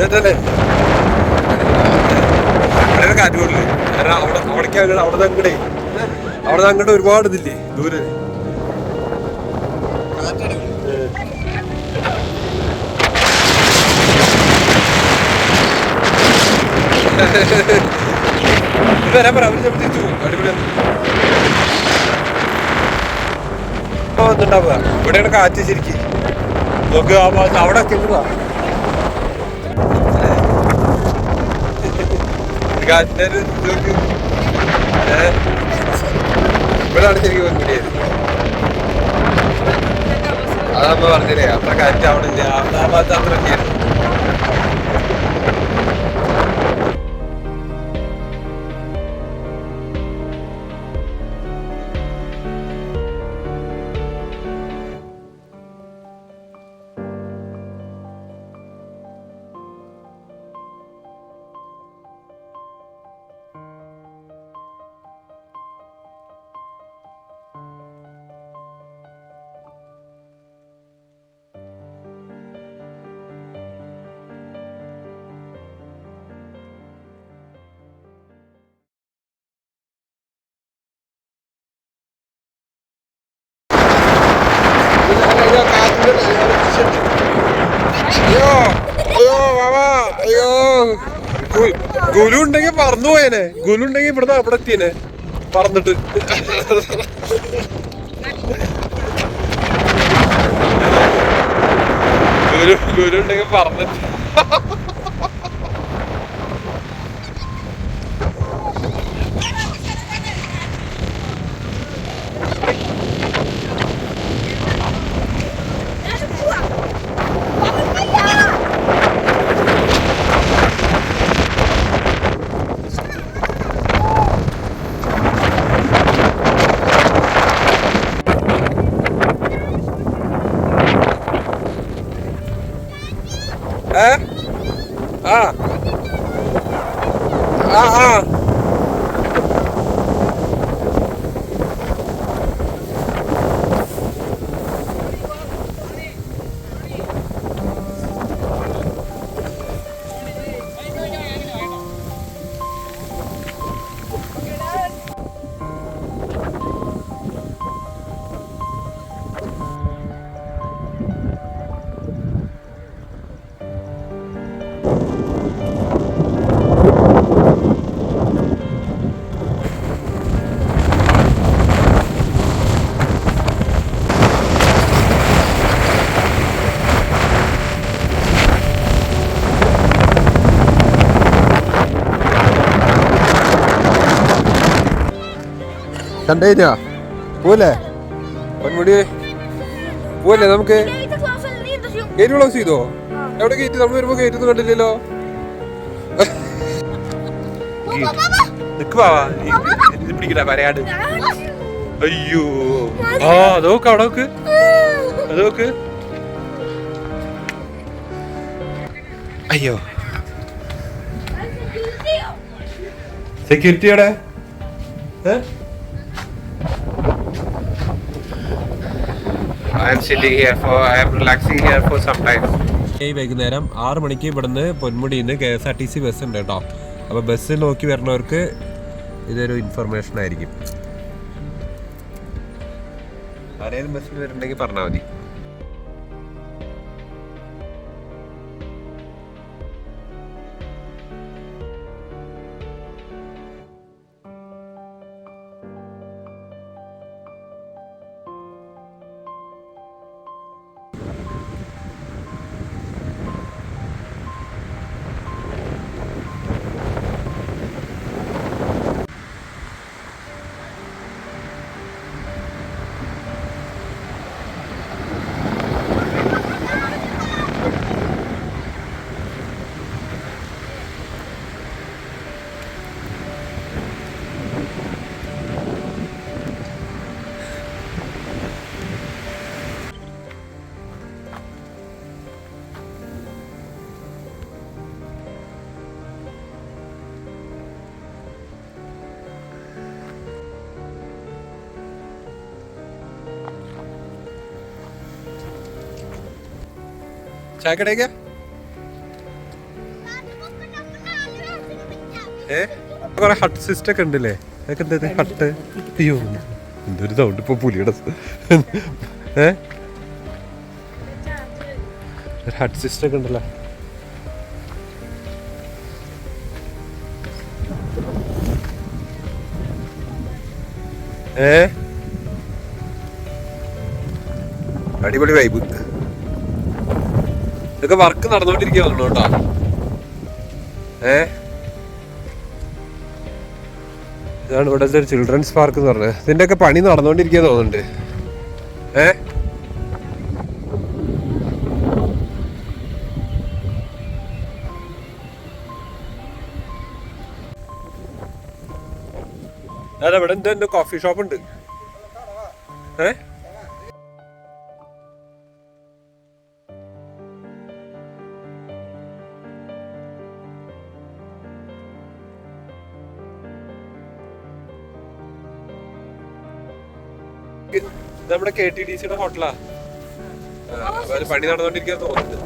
ഇതല്ലേ അവിടെ കാറ്റ് പോലില്ലേ? അവിടെ അവിടെ അത് അങ്ങോട്ട് ഒരുപാട് ഇതില്ലേ ദൂരെ. വരാൻ പറ, അവര് ചിലപ്പോൾ തിരിച്ചു പോകും. അടിപൊളിയാണ്. വന്നിട്ടുണ്ടാവുക ഇവിടെയാണ് കാറ്റ് ശരിക്കും. നോക്ക് ആ ഭാഗത്ത് അവിടെ എത്തിയതാ കാറ്റിന്റെ ഒരു നോക്ക്. ഇവിടെയാണ് ശരിക്കും പൊന്മുടിയത്. അത് നമ്മ പറഞ്ഞില്ലേ അത്ര കാറ്റ് അവിടെ ഇല്ല. ആ ഭാഗത്ത് അത്ര ഒക്കെയാണ്. അയ്യോ അയ്യോ മാമാ അയ്യോ. ഗുലു ഉണ്ടെങ്കിൽ പറന്നു പോയേനെ. ഗുലു ഉണ്ടെങ്കിൽ ഇവിടുന്ന് അവിടെ എത്തിയേനെ പറന്നിട്ട്. ഗുലു ഉണ്ടെങ്കിൽ പറന്നിട്ട്. ആ ആ ആ കണ്ടേഞ്ഞാ പോലെ പൊന്മുടി പോലെ നമുക്ക് ഗേറ്റ് ക്ലോസ് ചെയ്തോ? എവിടെ ഗേറ്റ്? നമ്മൾ വരുമ്പോ ഗേറ്റ് ഒന്നും കണ്ടില്ലല്ലോ. പിടിക്കണ പറയാട്. അയ്യോ ആ നോക്ക് അവിടെ നോക്ക്, അത് നോക്ക്. അയ്യോ സെക്യൂരിറ്റി അവിടെ. വൈകുന്നേരം 6 മണിക്ക് ഇവിടുന്ന് പൊന്മുടിയിൽ നിന്ന് KSRTC ബസ് ഉണ്ട് കേട്ടോ. അപ്പോൾ ബസ് നോക്കി വരുന്നവർക്ക് ഇതൊരു ഇൻഫർമേഷൻ ആയിരിക്കും. ആരെങ്കിലും ബസ്സിൽ വരുന്നുണ്ടെങ്കിൽ പറഞ്ഞാൽ മതി. ചായക്കടയ്ക്ക് കുറെ ഹട്ട് സിസ്റ്റം ഒക്കെ ഉണ്ടല്ലേ? അതൊക്കെ എന്താ ഹട്ട്? അയ്യോ എന്തൊരു സൗണ്ട് ഇപ്പൊ പുലിയുടെ ഹട്ട് സിസ്റ്റം ഒക്കെ ഉണ്ടല്ലോ. അടിപൊളി വൈബ്. ഇതൊക്കെ വർക്ക് നടന്നുകൊണ്ടിരിക്കുക കേട്ടോ. ഇതാണ് ഇവിടുത്തെ ഒരു ചിൽഡ്രൻസ് പാർക്ക് എന്ന് പറഞ്ഞത്. ഇതിന്റെ ഒക്കെ പണി നടന്നുകൊണ്ടിരിക്കുക തോന്നുന്നുണ്ട്. അതെ, ഇവിടെ എന്തോ കോഫി ഷോപ്പ് ഉണ്ട്. നമ്മുടെ KTDCയുടെ ഹോട്ടലാ. പണി നടന്നുകൊണ്ടിരിക്കുക തോന്നുന്നുണ്ട്.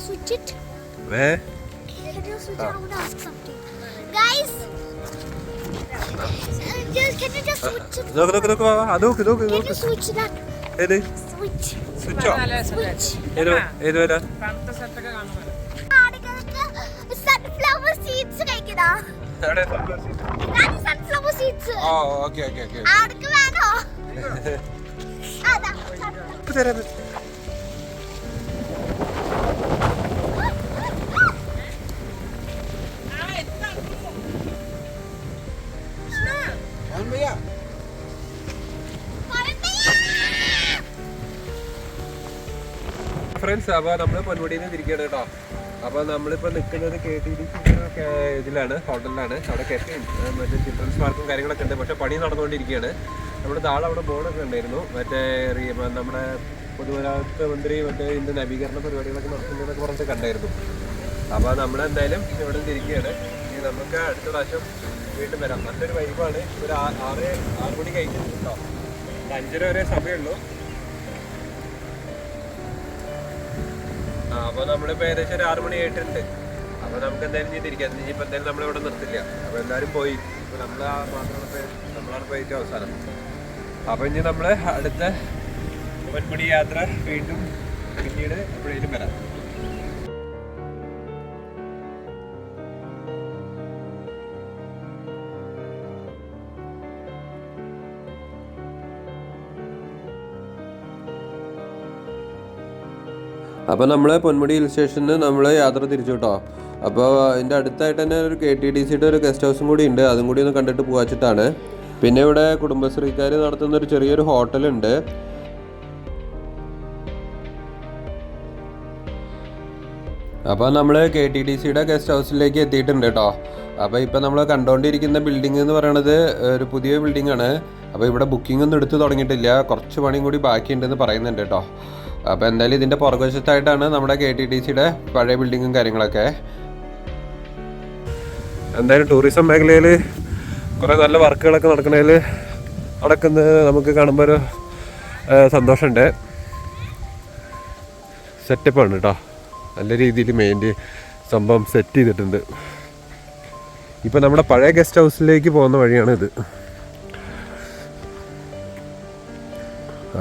Switch it. Can you switch it? I want to ask something. Guys, can you just switch it? Can you switch that? Switch. Sunflower seeds കഴിക്കടാ. Sunflower seeds. Okay. ആർക്ക് വേണോ? അതാ. ഫ്രണ്ട്സ്, അപ്പൊ നമ്മള് പൊന്മുടിയിൽ നിന്ന് തിരിക്കുകയാണ് കേട്ടോ. അപ്പൊ നമ്മളിപ്പോ നിൽക്കുന്നത് KTDC ഇതിലാണ്, ഹോട്ടലിലാണ്. അവിടെ കെഫയും മറ്റേ ചിൽഡ്രൻസ് പാർക്കും കാര്യങ്ങളൊക്കെ ഉണ്ട്. പക്ഷെ പണി നടന്നുകൊണ്ടിരിക്കുകയാണ്. നമ്മുടെ താഴെ അവിടെ ബോർഡൊക്കെ ഉണ്ടായിരുന്നു, മറ്റേ നമ്മുടെ പൊതുമരാമത്ത് മന്ത്രി മറ്റേ ഇതിന്റെ നവീകരണ പരിപാടികളൊക്കെ നടത്തുന്നതൊക്കെ പറഞ്ഞിട്ട് കണ്ടായിരുന്നു. അപ്പൊ നമ്മളെന്തായാലും ഇവിടെ തിരിക്കുകയാണ്. ഇനി നമുക്ക് അടുത്ത പ്രാവശ്യം വീണ്ടും വരാം. നല്ലൊരു വൈബാണ്. ഒരു 6 മണി കഴിഞ്ഞിട്ടുണ്ട് കേട്ടോ. 5:30 വരെ സമയമുള്ളൂ. അപ്പൊ നമ്മളിപ്പോ ഏകദേശം ഒരു 6 മണി ആയിട്ടുണ്ട്. അപ്പൊ നമുക്ക് എന്തായാലും ചെയ്തിരിക്കാം. ഇനിയിപ്പോ എന്തായാലും നമ്മളിവിടെ നിർത്തില്ല. അപ്പൊ എല്ലാവരും പോയി. ഇപ്പൊ നമ്മളാണ് പോയിട്ട് അവസാനം. അപ്പൊ ഇനി നമ്മള് അടുത്ത പൊന്മുടി യാത്ര വീണ്ടും പിന്നീട് എപ്പോഴേലും വരാം. അപ്പോൾ നമ്മൾ പൊന്മുടി ഹിൽ സ്റ്റേഷനിൽ നമ്മൾ യാത്ര തിരിച്ചു കേട്ടോ. അപ്പോൾ അതിൻ്റെ അടുത്തായിട്ട് തന്നെ ഒരു KTDCയുടെ ഒരു ഗസ്റ്റ് ഹൗസും കൂടി ഉണ്ട്. അതും കൂടി ഒന്ന് കണ്ടിട്ട് പോകാച്ചിട്ടാണ്. പിന്നെ ഇവിടെ കുടുംബശ്രീക്കാർ നടത്തുന്ന ഒരു ചെറിയൊരു ഹോട്ടലുണ്ട്. അപ്പോൾ നമ്മൾ KTDCയുടെ ഗസ്റ്റ് ഹൗസിലേക്ക് എത്തിയിട്ടുണ്ട് കേട്ടോ. അപ്പോൾ ഇപ്പോൾ നമ്മൾ കണ്ടുകൊണ്ടിരിക്കുന്ന ബിൽഡിംഗ് എന്ന് പറയുന്നത് ഒരു പുതിയ ബിൽഡിംഗ് ആണ്. അപ്പോൾ ഇവിടെ ബുക്കിംഗ് ഒന്നും എടുത്ത് തുടങ്ങിയിട്ടില്ല. കുറച്ച് പണിയും കൂടി ബാക്കിയുണ്ടെന്ന് പറയുന്നുണ്ട് കേട്ടോ. അപ്പോൾ എന്തായാലും ഇതിൻ്റെ പുറകുവശത്തായിട്ടാണ് നമ്മുടെ KTDCയുടെ പഴയ ബിൽഡിങ്ങും കാര്യങ്ങളൊക്കെ. എന്തായാലും ടൂറിസം മേഖലയിൽ കുറേ നല്ല വർക്കുകളൊക്കെ നടക്കുന്നത് നമുക്ക് കാണുമ്പോൾ ഒരു സന്തോഷമുണ്ട്. സെറ്റപ്പാണ് കേട്ടോ. നല്ല രീതിയിൽ സംഭവം സെറ്റ് ചെയ്തിട്ടുണ്ട്. ഇപ്പം നമ്മുടെ പഴയ ഗസ്റ്റ് ഹൗസിലേക്ക് പോകുന്ന വഴിയാണിത്.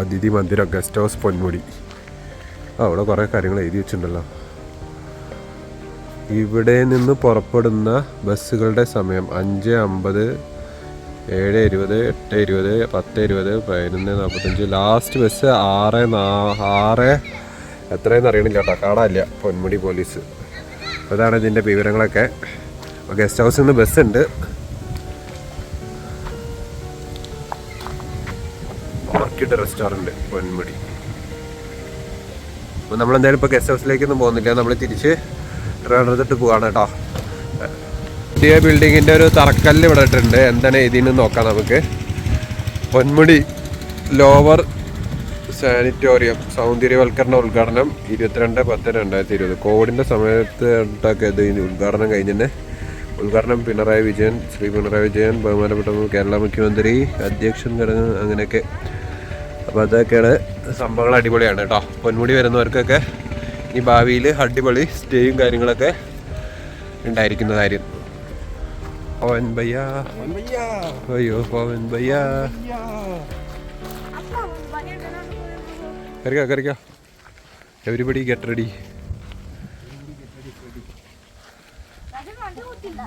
അതിഥി മന്ദിരം ഗസ്റ്റ് ഹൗസ് പൊന്മുടി. അവിടെ കുറേ കാര്യങ്ങൾ എഴുതി വെച്ചിട്ടുണ്ടല്ലോ. ഇവിടെ നിന്ന് പുറപ്പെടുന്ന ബസ്സുകളുടെ സമയം 5:50, 7:20, 8:20, 10:20, 11:45. ലാസ്റ്റ് ബസ് 6 എത്രയെന്ന് അറിയണില്ല കേട്ടോ. കാണാനില്ല പൊന്മുടി പോലീസ്. അതാണ് ഇതിൻ്റെ വിവരങ്ങളൊക്കെ. ഗസ്റ്റ് ഹൗസിൽ നിന്ന് ബസ്സുണ്ട്. Orchid restaurant Ponmudi. അപ്പോൾ നമ്മളെന്തായാലും ഇപ്പോൾ ഗസ്റ്റ് ഹൗസിലേക്കൊന്നും പോകുന്നില്ല. നമ്മൾ തിരിച്ച് ട്രിവാൻഡ്രത്തിട്ട് പോവാണ് കേട്ടോ. പുതിയ ബിൽഡിങ്ങിൻ്റെ ഒരു തറക്കല്ല് ഇവിടെ ഇട്ടിട്ടുണ്ട്. എന്താണ് ഇതിന് നോക്കാം നമുക്ക്. പൊന്മുടി ലോവർ സാനിറ്റോറിയം സൗന്ദര്യവൽക്കരണ ഉദ്ഘാടനം 22/10/2020. കോവിഡിൻ്റെ സമയത്ത് ഉണ്ടാക്കിയത് ഉദ്ഘാടനം കഴിഞ്ഞ് തന്നെ ഉദ്ഘാടനം പിണറായി വിജയൻ, ശ്രീ പിണറായി വിജയൻ, ബഹുമാനപ്പെട്ട കേരള മുഖ്യമന്ത്രി, അധ്യക്ഷൻ കിടന്ന് അങ്ങനെയൊക്കെ. അപ്പോൾ അതൊക്കെയാണ് സംഭവങ്ങൾ. അടിപൊളിയാണ് കേട്ടോ. പൊന്മുടി വരുന്നവർക്കൊക്കെ ഈ ഭാവിയിൽ അടിപൊളി സ്റ്റേയും കാര്യങ്ങളൊക്കെ ഉണ്ടായിരിക്കുന്നതായിരിക്കും. പവൻ ഭയ്യ, അയ്യോ പവൻ ഭയ്യ, കറിക്കോ എവരിബഡി ഗെറ്റ് റെഡി. അത് കണ്ടുകൂട്ടില്ല